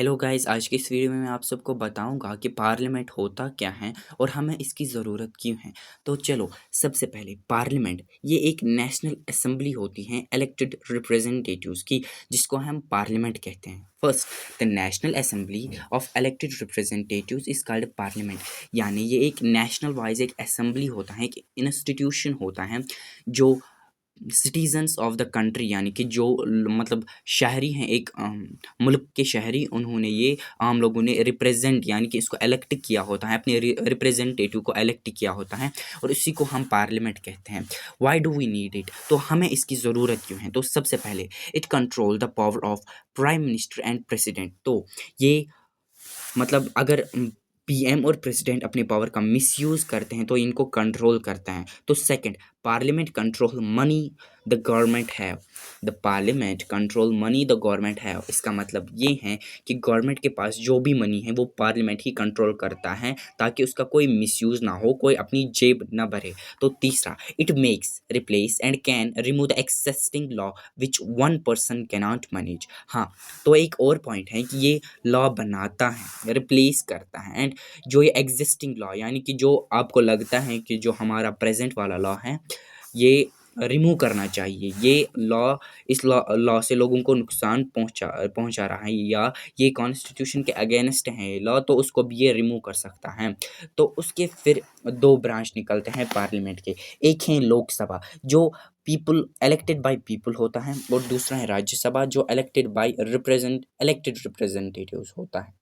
Hello guys, आज की इस वीडियो में मैं आप सबको बताऊंगा कि पार्लियामेंट होता क्या है और हमें इसकी ज़रूरत क्यों है। तो चलो, सबसे पहले पार्लियामेंट ये एक नेशनल असेंबली होती है इलेक्टेड रिप्रेजेंटेटिव्स की, जिसको हम पार्लियामेंट कहते हैं। First, the national assembly of elected representatives is called parliament. यानी ये एक नेशनल वाइज एक असेंबली होता है, एक इंस्टीट्यूशन होता है जो सिटीजन्स ऑफ द कंट्री यानी कि जो मतलब शहरी हैं, एक मुल्क के शहरी, उन्होंने ये आम लोगों ने रिप्रेजेंट यानी कि इसको इलेक्ट किया होता है, अपने रिप्रेजेंटेटिव को इलेक्ट किया होता है और इसी को हम पार्लियामेंट कहते हैं। Why do we need it? तो हमें इसकी ज़रूरत क्यों है? तो सबसे पहले, it control the power of prime minister and president. तो ये मतलब अगर पीएम और प्रेसिडेंट अपने पावर का मिसयूज़ करते हैं तो इनको कंट्रोल करता है। तो second, parliament control money the government have. The parliament control money the government have, इसका मतलब ये है कि गवर्नमेंट के पास जो भी मनी है वो पार्लियामेंट ही कंट्रोल करता है, ताकि उसका कोई मिसयूज़ ना हो, कोई अपनी जेब ना भरे। तो तीसरा, it makes, replace and can remove the existing law which one person cannot manage. हाँ, तो एक और पॉइंट है कि ये लॉ बनाता है, रिप्लेस करता है, एंड जो ये एग्जिस्टिंग लॉ यानी कि जो आपको लगता है कि जो हमारा प्रेजेंट वाला लॉ है ये रिमूव करना चाहिए, ये लॉ, इस लॉ से लोगों को नुकसान पहुंचा पहुंचा रहा है या ये कॉन्स्टिट्यूशन के अगेंस्ट है लॉ, तो उसको भी ये रिमूव कर सकता है। तो उसके फिर दो ब्रांच निकलते हैं पार्लियामेंट के। एक है लोकसभा, जो पीपल इलेक्टेड बाय पीपल होता है, और दूसरा है राज्यसभा, जो इलेक्टेड बाय इलेक्टेड रिप्रेजेंटेटिव्स होता है।